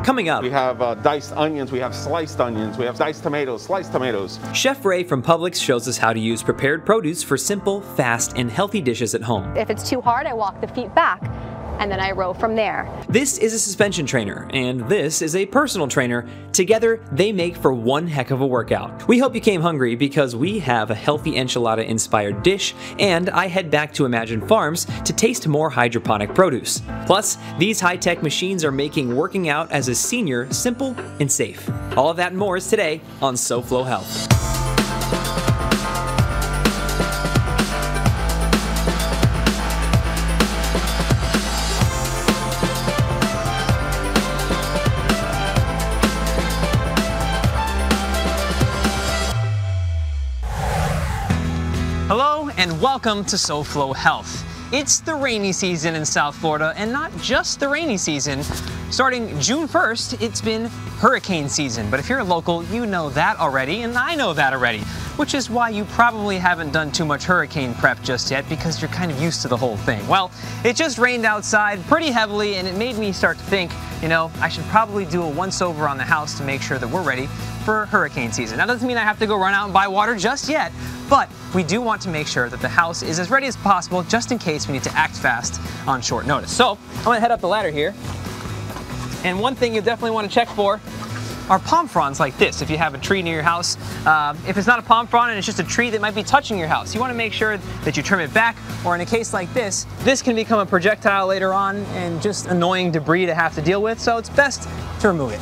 Coming up, we have diced onions, we have sliced onions, we have diced tomatoes, sliced tomatoes. Chef Ray from Publix shows us how to use prepared produce for simple, fast, and healthy dishes at home. If it's too hard, I walk the feet back, and then I row from there. This is a suspension trainer, and this is a personal trainer. Together, they make for one heck of a workout. We hope you came hungry because we have a healthy enchilada-inspired dish, and I head back to Imagine Farms to taste more hydroponic produce. Plus, these high-tech machines are making working out as a senior simple and safe. All of that and more is today on SoFlo Health. Hello and welcome to SoFlo Health. It's the rainy season in South Florida, and not just the rainy season. Starting June 1st, it's been hurricane season. But if you're a local, you know that already, and I know that already, which is why you probably haven't done too much hurricane prep just yet, because you're kind of used to the whole thing. Well, it just rained outside pretty heavily, and it made me start to think, you know, I should probably do a once-over on the house to make sure that we're ready for hurricane season. That doesn't mean I have to go run out and buy water just yet, but we do want to make sure that the house is as ready as possible just in case we need to act fast on short notice. So I'm gonna head up the ladder here, and one thing you definitely want to check for are palm fronds like this. If you have a tree near your house, if it's not a palm frond and it's just a tree that might be touching your house, you want to make sure that you trim it back, or in a case like this can become a projectile later on and just annoying debris to have to deal with, so it's best to remove it.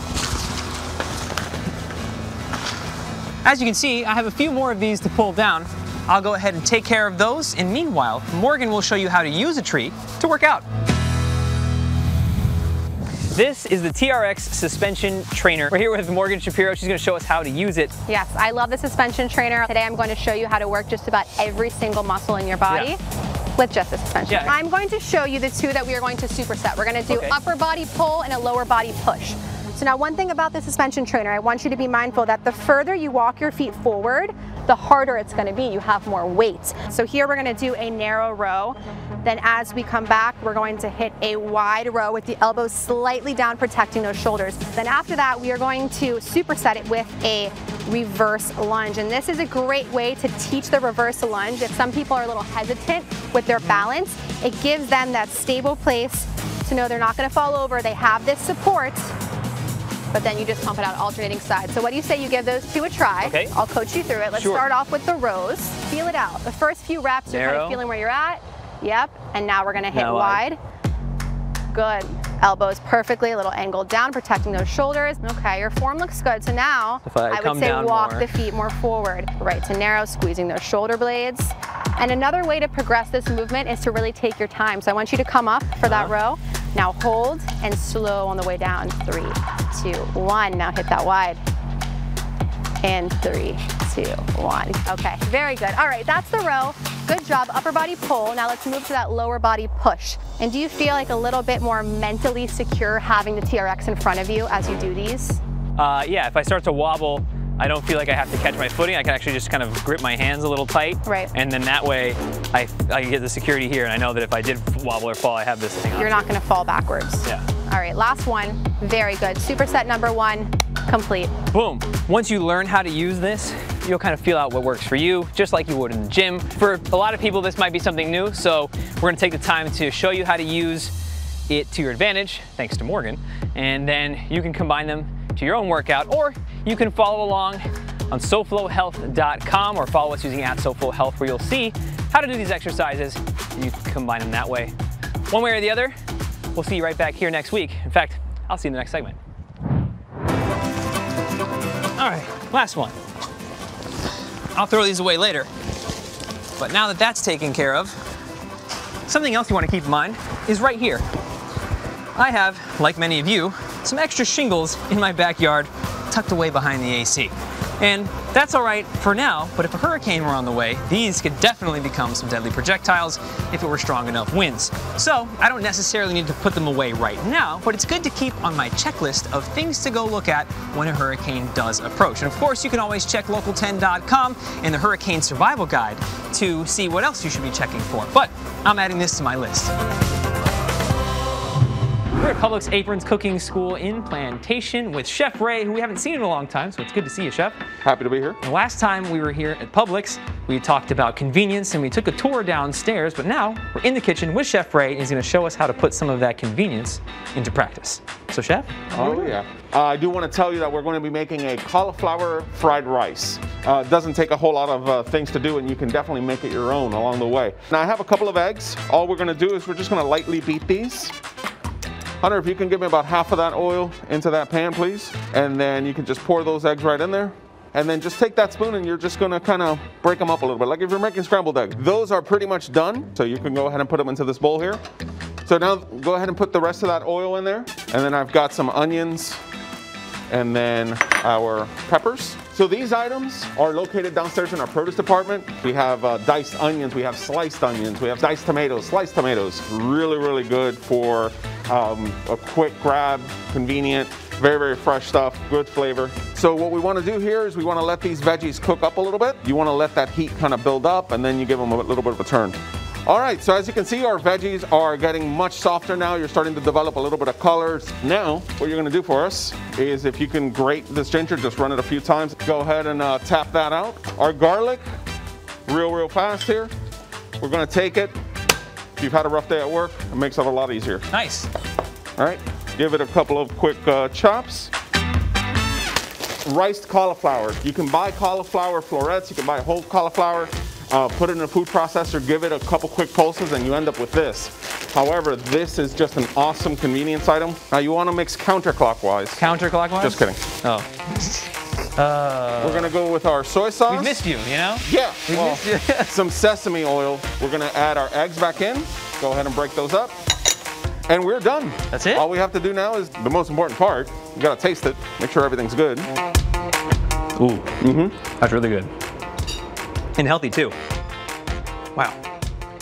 As you can see, I have a few more of these to pull down. I'll go ahead and take care of those, and meanwhile, Morgan will show you how to use a tree to work out. This is the TRX suspension trainer. We're here with Morgan Shapiro. She's going to show us how to use it. Yes, I love the suspension trainer. Today I'm going to show you how to work just about every single muscle in your body with just the suspension. Yeah. I'm going to show you the two that we are going to superset. We're going to do upper body pull and a lower body push. So now one thing about the suspension trainer, I want you to be mindful that the further you walk your feet forward, the harder it's going to be. You have more weight. So here we're going to do a narrow row. Then as we come back, we're going to hit a wide row with the elbows slightly down, protecting those shoulders. Then after that, we are going to superset it with a reverse lunge. And this is a great way to teach the reverse lunge. If some people are a little hesitant with their balance, it gives them that stable place to know they're not going to fall over. They have this support, but then you just pump it out alternating sides. So what do you say you give those two a try? Okay. I'll coach you through it. Let's start off with the rows. Feel it out. The first few reps, you're kind of feeling where you're at. Yep, and now we're gonna hit wide. Good. Elbows perfectly, a little angle down, protecting those shoulders. Okay, your form looks good. So now, I would say walk the feet more forward. Right to narrow, squeezing those shoulder blades. And another way to progress this movement is to really take your time. So I want you to come up for that row. Now hold and slow on the way down. 3, 2, 1. Now hit that wide. And 3, 2, 1. Okay, very good. All right, that's the row. Good job, upper body pull. Now let's move to that lower body push. And do you feel like a little bit more mentally secure having the TRX in front of you as you do these? Yeah, if I start to wobble, I don't feel like I have to catch my footing. I can actually just kind of grip my hands a little tight. Right. And then that way, I get the security here, and I know that if I did wobble or fall, I have this thing on. You're not gonna fall backwards. Yeah. All right, last one. Very good. Superset number 1, complete. Boom. Once you learn how to use this, you'll kind of feel out what works for you, just like you would in the gym. For a lot of people, this might be something new, so we're gonna take the time to show you how to use it to your advantage, thanks to Morgan, and then you can combine them to your own workout, or you can follow along on SoFloHealth.com or follow us using @SoFloHealth, where you'll see how to do these exercises, and you can combine them that way. One way or the other, we'll see you right back here next week. In fact, I'll see you in the next segment. All right, last one. I'll throw these away later. But now that that's taken care of, something else you want to keep in mind is right here. I have, like many of you, some extra shingles in my backyard tucked away behind the AC. And that's all right for now, but if a hurricane were on the way, these could definitely become some deadly projectiles if it were strong enough winds. So I don't necessarily need to put them away right now, but it's good to keep on my checklist of things to go look at when a hurricane does approach. And of course, you can always check local10.com and the Hurricane Survival Guide to see what else you should be checking for. But I'm adding this to my list. We're at Publix Aprons Cooking School in Plantation with Chef Ray, who we haven't seen in a long time, so it's good to see you, Chef. Happy to be here. The last time we were here at Publix, we talked about convenience and we took a tour downstairs, but now we're in the kitchen with Chef Ray, and he's going to show us how to put some of that convenience into practice. So, Chef? Oh, yeah. I do want to tell you that we're going to be making a cauliflower fried rice. It doesn't take a whole lot of things to do, and you can definitely make it your own along the way. Now, I have a couple of eggs. All we're going to do is we're just going to lightly beat these. Hunter, if you can give me about half of that oil into that pan, please. And then you can just pour those eggs right in there. And then just take that spoon and you're just gonna kind of break them up a little bit, like if you're making scrambled eggs. Those are pretty much done, so you can go ahead and put them into this bowl here. So now go ahead and put the rest of that oil in there. And then I've got some onions and then our peppers. So these items are located downstairs in our produce department. We have diced onions, we have sliced onions, we have diced tomatoes, sliced tomatoes. Really, really good for a quick grab, convenient, very, very fresh stuff, good flavor. So what we want to do here is we want to let these veggies cook up a little bit. You want to let that heat kind of build up and then you give them a little bit of a turn. All right, so as you can see, our veggies are getting much softer now. You're starting to develop a little bit of colors. Now, what you're gonna do for us is if you can grate this ginger, just run it a few times. Go ahead and tap that out. Our garlic, real fast here. We're gonna take it. If you've had a rough day at work, it makes it a lot easier. Nice. All right, give it a couple of quick chops. Riced cauliflower. You can buy cauliflower florets, you can buy whole cauliflower. Put it in a food processor, give it a couple quick pulses, and you end up with this. However, this is just an awesome convenience item. Now you want to mix counterclockwise. Counterclockwise? Just kidding. Oh. We're gonna go with our soy sauce. We missed you, you know? Yeah. We missed you. Some sesame oil. We're gonna add our eggs back in. Go ahead and break those up. And we're done. That's it? All we have to do now is the most important part. You gotta taste it. Make sure everything's good. Ooh. That's really good. And healthy too. Wow.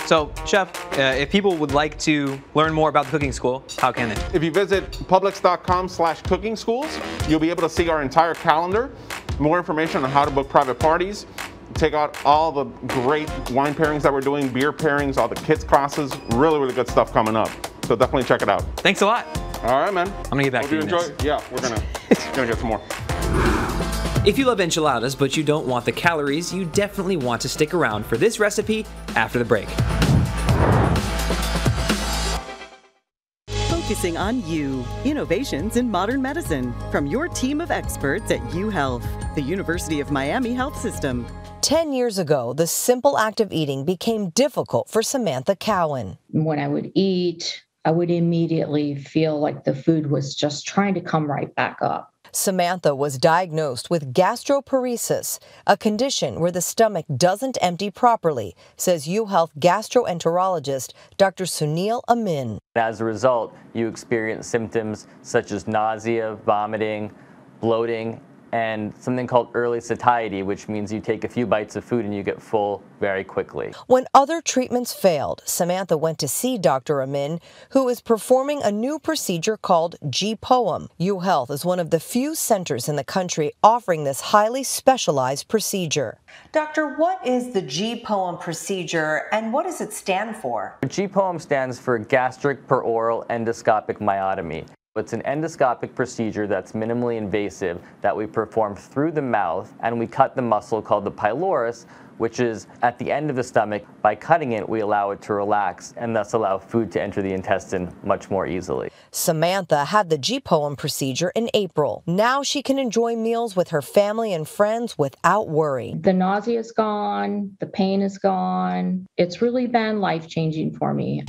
So, Chef, if people would like to learn more about the cooking school, how can they? If you visit publix.com/cooking schools, you'll be able to see our entire calendar, more information on how to book private parties, take out all the great wine pairings that we're doing, beer pairings, all the kids classes, really, really good stuff coming up. So definitely check it out. Thanks a lot. All right, man. I'm gonna get back to you. Enjoy. Yeah, we're gonna get some more. If you love enchiladas but you don't want the calories, you definitely want to stick around for this recipe after the break. Focusing on you. Innovations in modern medicine from your team of experts at UHealth, the University of Miami Health System. 10 years ago, the simple act of eating became difficult for Samantha Cowan. When I would eat, I would immediately feel like the food was just trying to come right back up. Samantha was diagnosed with gastroparesis, a condition where the stomach doesn't empty properly, says UHealth gastroenterologist Dr. Sunil Amin. As a result, you experience symptoms such as nausea, vomiting, bloating, and something called early satiety, which means you take a few bites of food and you get full very quickly. When other treatments failed, Samantha went to see Dr. Amin, who is performing a new procedure called G-POEM. UHealth is one of the few centers in the country offering this highly specialized procedure. Doctor, what is the G-POEM procedure and what does it stand for? G-POEM stands for gastric peroral endoscopic myotomy. It's an endoscopic procedure that's minimally invasive that we perform through the mouth, and we cut the muscle called the pylorus, which is at the end of the stomach. By cutting it, we allow it to relax and thus allow food to enter the intestine much more easily. Samantha had the G-POEM procedure in April. Now she can enjoy meals with her family and friends without worry. The nausea is gone, the pain is gone. It's really been life-changing for me.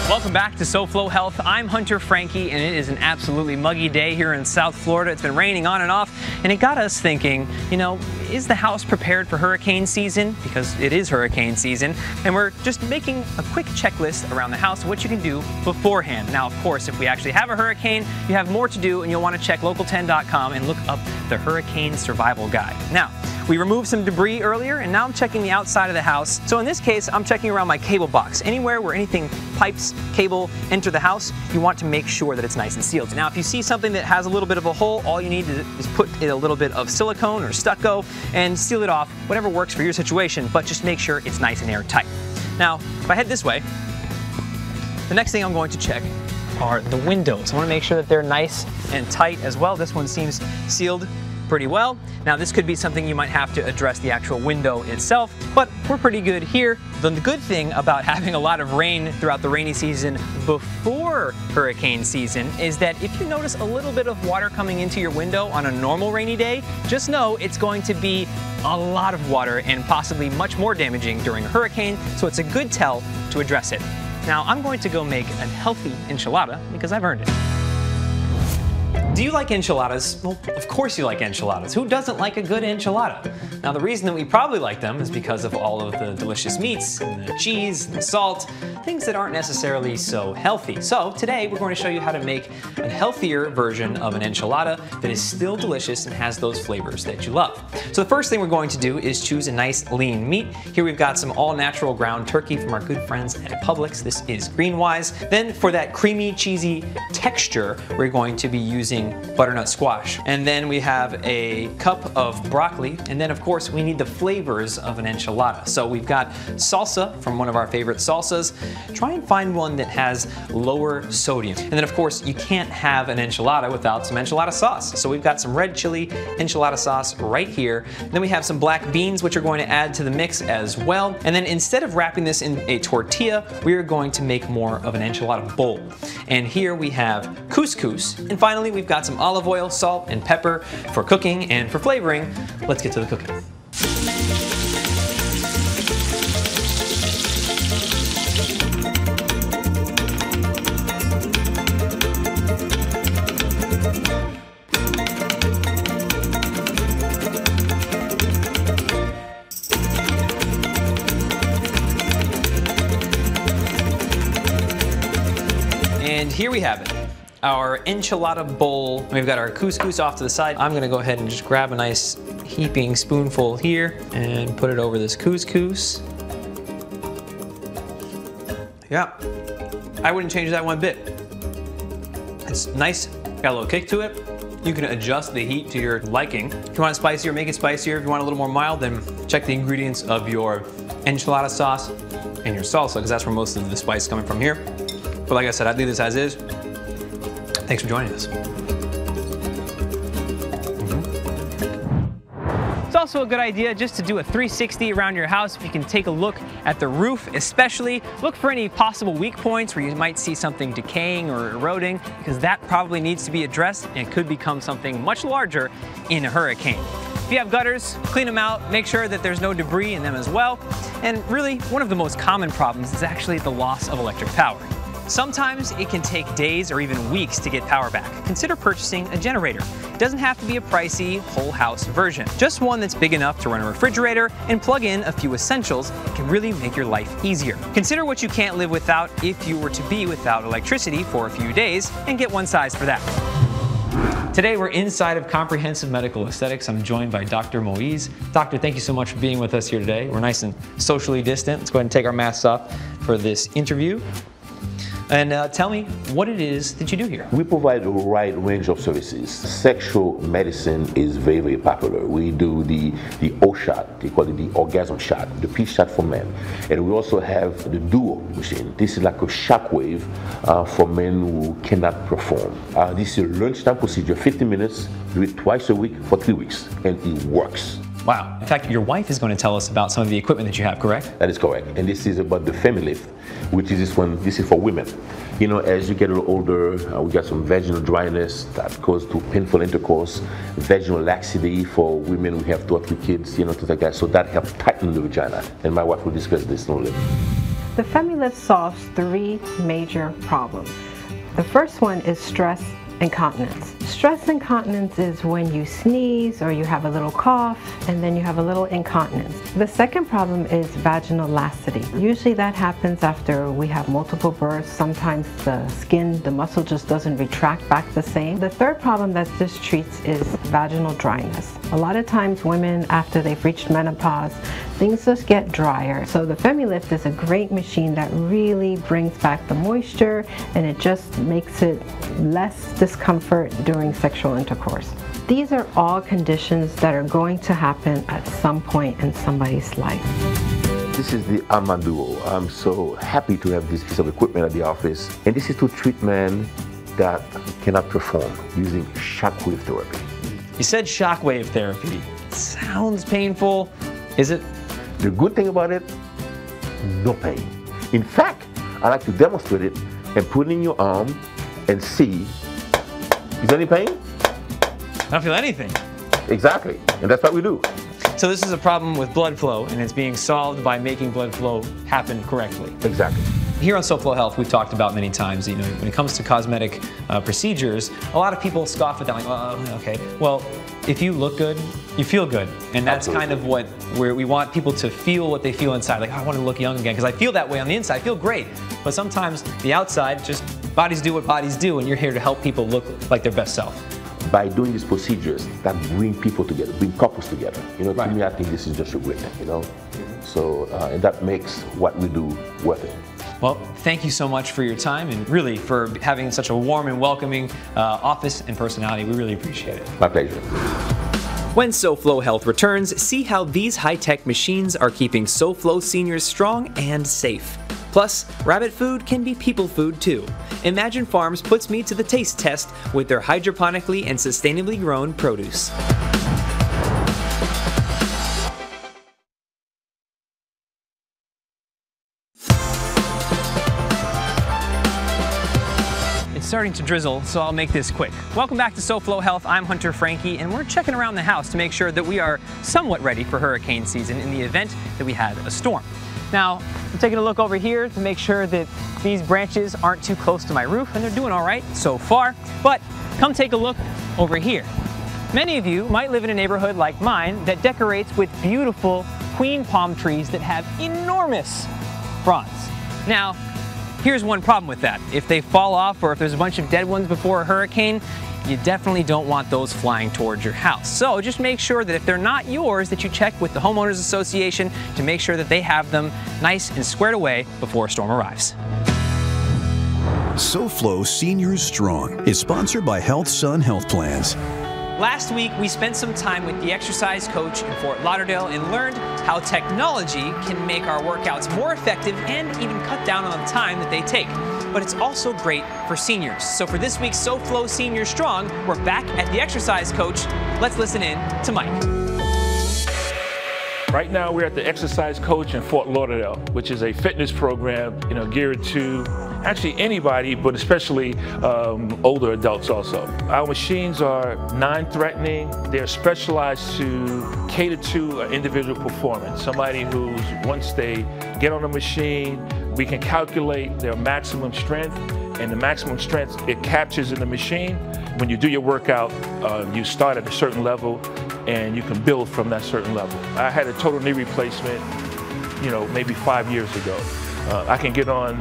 Welcome back to SoFlo Health. I'm Hunter Frankie, and it is an absolutely muggy day here in South Florida. It's been raining on and off, and it got us thinking, you know, is the house prepared for hurricane season? Because it is hurricane season, and we're just making a quick checklist around the house of what you can do beforehand. Now, of course, if we actually have a hurricane, you have more to do, and you'll want to check local10.com and look up the Hurricane Survival Guide. Now, We removed some debris earlier, and now I'm checking the outside of the house. So in this case, I'm checking around my cable box. Anywhere where anything, pipes, cable, enter the house, you want to make sure that it's nice and sealed. Now, if you see something that has a little bit of a hole, all you need is put in a little bit of silicone or stucco and seal it off, whatever works for your situation, but just make sure it's nice and airtight. Now, if I head this way, the next thing I'm going to check are the windows. I want to make sure that they're nice and tight as well. This one seems sealed pretty well. Now this could be something you might have to address the actual window itself, but we're pretty good here. The good thing about having a lot of rain throughout the rainy season before hurricane season is that if you notice a little bit of water coming into your window on a normal rainy day, just know it's going to be a lot of water and possibly much more damaging during a hurricane, so it's a good tell to address it. Now I'm going to go make a healthy enchilada because I've earned it. Do you like enchiladas? Well, of course you like enchiladas. Who doesn't like a good enchilada? Now the reason that we probably like them is because of all of the delicious meats, and the cheese, and the salt, things that aren't necessarily so healthy. So today we're going to show you how to make a healthier version of an enchilada that is still delicious and has those flavors that you love. So the first thing we're going to do is choose a nice lean meat. Here we've got some all-natural ground turkey from our good friends at Publix. This is Greenwise. Then for that creamy, cheesy texture, we're going to be using butternut squash. And then we have a cup of broccoli. And then of course we need the flavors of an enchilada. So we've got salsa from one of our favorite salsas. Try and find one that has lower sodium. And then of course you can't have an enchilada without some enchilada sauce. So we've got some red chili enchilada sauce right here. Then we have some black beans which are going to add to the mix as well. And then instead of wrapping this in a tortilla, we are going to make more of an enchilada bowl. And here we have couscous. And finally we've got some olive oil, salt, and pepper for cooking and for flavoring. Let's get to the cooking. And here we have it. Our enchilada bowl. We've got our couscous off to the side. I'm gonna go ahead and just grab a nice heaping spoonful here and put it over this couscous. Yeah, I wouldn't change that one bit. It's nice, got a little kick to it. You can adjust the heat to your liking. If you want it spicier, make it spicier. If you want it a little more mild, then check the ingredients of your enchilada sauce and your salsa, because that's where most of the spice is coming from here. But like I said, I'd leave this as is. Thanks for joining us. It's also a good idea just to do a 360 around your house. If you can take a look at the roof, especially look for any possible weak points where you might see something decaying or eroding, because that probably needs to be addressed and could become something much larger in a hurricane. If you have gutters, clean them out, make sure that there's no debris in them as well. And really, one of the most common problems is actually the loss of electric power. Sometimes it can take days or even weeks to get power back. Consider purchasing a generator. It doesn't have to be a pricey whole house version. Just one that's big enough to run a refrigerator and plug in a few essentials can really make your life easier. Consider what you can't live without if you were to be without electricity for a few days and get one size for that. Today we're inside of Comprehensive Medical Aesthetics. I'm joined by Dr. Moise. Doctor, thank you so much for being with us here today. We're nice and socially distant. Let's go ahead and take our masks off for this interview. And tell me what it is that you do here. We provide a wide range of services. Sexual medicine is very, very popular. We do the O shot, they call it the orgasm shot, the P shot for men. And we also have the duo machine. This is like a shockwave for men who cannot perform. This is a lunchtime procedure, 50 minutes, do it twice a week for 3 weeks, and it works. Wow. In fact, your wife is going to tell us about some of the equipment that you have, correct? That is correct. And this is about the FemiLift, which is this one. This is for women. You know, as you get a little older, we got some vaginal dryness that goes to painful intercourse, vaginal laxity for women who have 2 or 3 kids, you know, things like that. So that helps tighten the vagina. And my wife will discuss this in a little. The FemiLift solves 3 major problems. The first one is stress incontinence. Stress incontinence is when you sneeze or you have a little cough and then you have a little incontinence. The second problem is vaginal laxity. Usually that happens after we have multiple births. Sometimes the skin, the muscle just doesn't retract back the same. The third problem that this treats is vaginal dryness. A lot of times women, after they've reached menopause, things just get drier. So the FemiLift is a great machine that really brings back the moisture, and it just makes it less discomfort during sexual intercourse. These are all conditions that are going to happen at some point in somebody's life. This is the Alma Duo. I'm so happy to have this piece of equipment at the office. And this is to treat men that cannot perform using shockwave therapy. You said shockwave therapy. Sounds painful. Is it? The good thing about it, no pain. In fact, I like to demonstrate it and put it in your arm and see, is there any pain? I don't feel anything. Exactly, and that's what we do. So this is a problem with blood flow, and it's being solved by making blood flow happen correctly. Exactly. Here on SoFlo Health, we've talked about many times, when it comes to cosmetic procedures, a lot of people scoff at that, like, oh, okay. Well, if you look good, you feel good. And that's Absolutely. Kind of what we want people to feel what they feel inside. Like, oh, I want to look young again, because I feel that way on the inside. I feel great. But sometimes the outside, just bodies do what bodies do, and you're here to help people look like their best self. By doing these procedures, that bring people together, bring couples together. Right. To me, I think this is just a win, So, and that makes what we do worth it. Well, thank you so much for your time, and really for having such a warm and welcoming office and personality. We really appreciate it. My pleasure. When SoFlo Health returns, see how these high-tech machines are keeping SoFlo seniors strong and safe. Plus, rabbit food can be people food too. Imagine Farms puts meat to the taste test with their hydroponically and sustainably grown produce. Starting to drizzle, so I'll make this quick. Welcome back to SoFlo Health. I'm Hunter Frankie, and we're checking around the house to make sure that we are somewhat ready for hurricane season in the event that we had a storm. Now, I'm taking a look over here to make sure that these branches aren't too close to my roof, and they're doing all right so far, but come take a look over here. Many of you might live in a neighborhood like mine that decorates with beautiful queen palm trees that have enormous fronds. Now, here's one problem with that. If they fall off, or if there's a bunch of dead ones before a hurricane, you definitely don't want those flying towards your house. So just make sure that if they're not yours, that you check with the Homeowners Association to make sure that they have them nice and squared away before a storm arrives. SoFlo Seniors Strong is sponsored by Health Sun Health Plans. Last week, we spent some time with the exercise coach in Fort Lauderdale and learned how technology can make our workouts more effective and even cut down on the time that they take. But it's also great for seniors. So for this week's SoFlo Seniors Strong, we're back at the exercise coach. Let's listen in to Mike. Right now, we're at the exercise coach in Fort Lauderdale, which is a fitness program, geared to actually anybody, but especially older adults also. Our machines are non-threatening. They're specialized to cater to an individual performance. Somebody who's, once they get on the machine, we can calculate their maximum strength, and the maximum strength it captures in the machine. When you do your workout, you start at a certain level, and you can build from that certain level. I had a total knee replacement, maybe 5 years ago. I can get on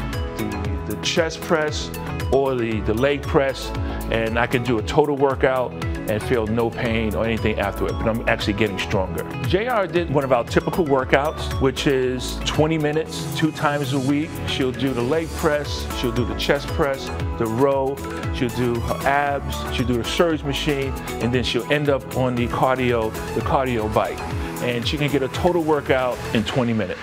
the chest press or the leg press, and I can do a total workout and feel no pain or anything after it, but I'm actually getting stronger. JR did one of our typical workouts, which is 20 minutes, 2 times a week. She'll do the leg press, she'll do the chest press, the row, she'll do her abs, she'll do the surge machine, and then she'll end up on the cardio bike. And she can get a total workout in 20 minutes.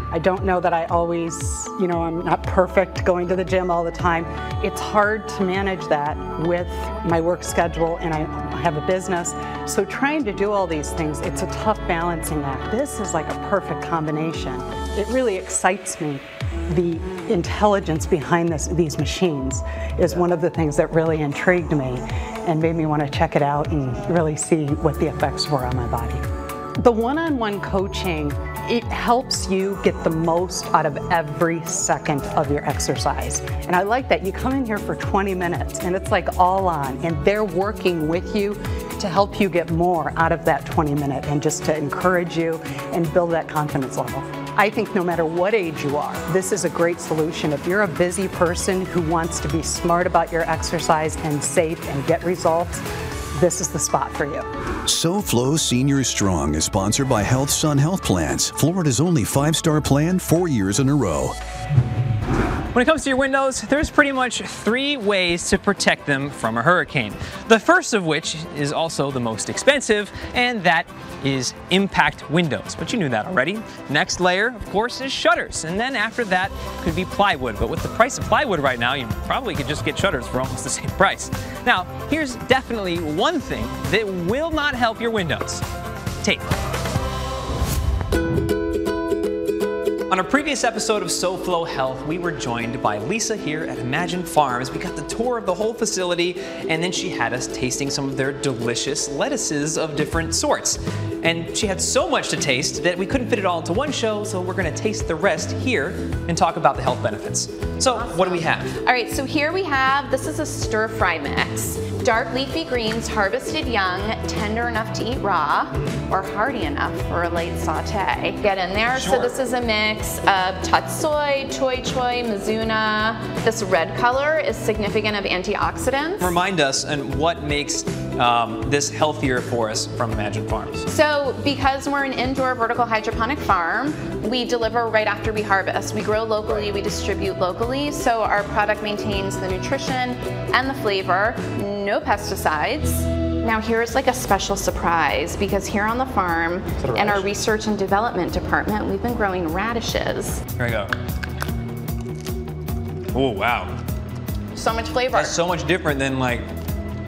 I don't know that I always, I'm not perfect going to the gym all the time. It's hard to manage that with my work schedule, and I have a business. So trying to do all these things, it's a tough balancing act. This is like a perfect combination. It really excites me. The intelligence behind these machines is one of the things that really intrigued me and made me want to check it out and really see what the effects were on my body. The one-on-one coaching, it helps you get the most out of every second of your exercise. And I like that. You come in here for 20 minutes and it's like all on, and they're working with you to help you get more out of that 20 minute and just to encourage you and build that confidence level. I think no matter what age you are, this is a great solution. If you're a busy person who wants to be smart about your exercise and safe and get results, this is the spot for you. SoFlo Senior Strong is sponsored by HealthSun Health Plans, Florida's only 5-star plan 4 years in a row. When it comes to your windows, there's pretty much 3 ways to protect them from a hurricane. The first of which is also the most expensive, and that is impact windows. But you knew that already. Next layer, of course, is shutters. And then after that could be plywood. But with the price of plywood right now, you probably could just get shutters for almost the same price. Now, here's definitely one thing that will not help your windows: tape. On a previous episode of SoFlo Health, we were joined by Lisa here at Imagine Farms. We got the tour of the whole facility, and then she had us tasting some of their delicious lettuces of different sorts. And she had so much to taste that we couldn't fit it all into one show, so we're going to taste the rest here and talk about the health benefits. So, awesome. What do we have? All right, so here we have, this is a stir-fry mix. Dark leafy greens, harvested young, tender enough to eat raw, or hearty enough for a light saute. Get in there. Sure. So this is a mix of tatsoi, choi choi, mizuna. This red color is significant of antioxidants. Remind us, and what makes this healthier for us from Imagine Farms? So because we're an indoor vertical hydroponic farm, we deliver right after we harvest. We grow locally, we distribute locally, so our product maintains the nutrition and the flavor, no pesticides. Now here's like a special surprise, because here on the farm, in our research and development department, we've been growing radishes. Here we go. Oh, wow. So much flavor. That's so much different than like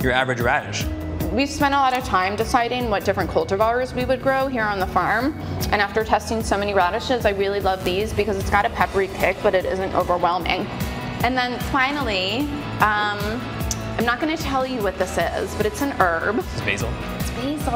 your average radish. We've spent a lot of time deciding what different cultivars we would grow here on the farm. And after testing so many radishes, I really love these because it's got a peppery kick, but it isn't overwhelming. And then finally, I'm not going to tell you what this is, but it's an herb. It's basil. It's basil,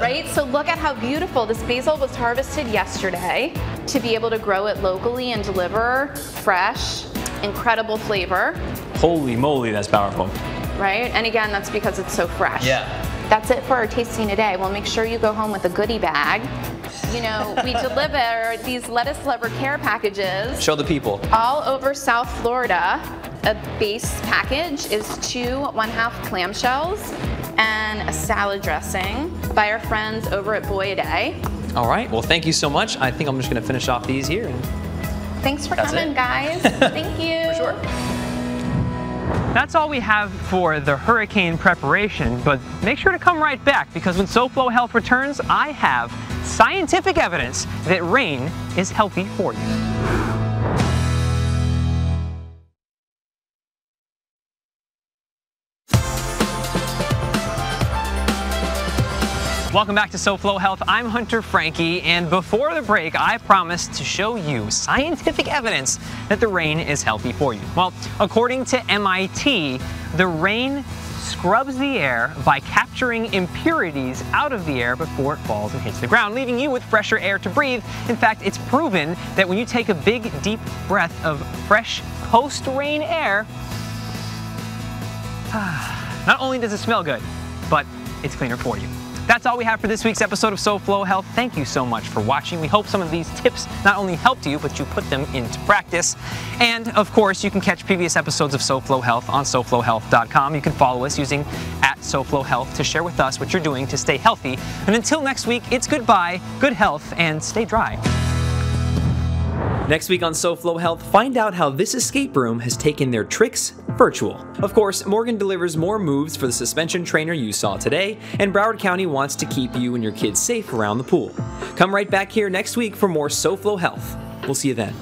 right? So look at how beautiful. This basil was harvested yesterday to be able to grow it locally and deliver fresh, incredible flavor. Holy moly, that's powerful. Right? And again, that's because it's so fresh. Yeah. That's it for our tasting today. Well, make sure you go home with a goodie bag. You know, we deliver these lettuce lover care packages. Show the people. All over South Florida. A base package is 2 1/2 clamshells and a salad dressing by our friends over at Boy A Day. All right, well, thank you so much. I think I'm just going to finish off these here. Thanks for coming, guys. Thank you. For sure. That's all we have for the hurricane preparation, but make sure to come right back, because when SoFlo Health returns, I have scientific evidence that rain is healthy for you. Welcome back to SoFlo Health. I'm Hunter Frankie, and before the break, I promised to show you scientific evidence that the rain is healthy for you. Well, according to MIT, the rain scrubs the air by capturing impurities out of the air before it falls and hits the ground, leaving you with fresher air to breathe. In fact, it's proven that when you take a big, deep breath of fresh post-rain air, not only does it smell good, but it's cleaner for you. That's all we have for this week's episode of SoFlo Health. Thank you so much for watching. We hope some of these tips not only helped you, but you put them into practice. And of course, you can catch previous episodes of SoFlo Health on SoFloHealth.com. You can follow us using @SoFlo Health to share with us what you're doing to stay healthy. And until next week, it's goodbye, good health, and stay dry. Next week on SoFlo Health, find out how this escape room has taken their tricks virtual. Of course, Morgan delivers more moves for the suspension trainer you saw today, and Broward County wants to keep you and your kids safe around the pool. Come right back here next week for more SoFlo Health. We'll see you then.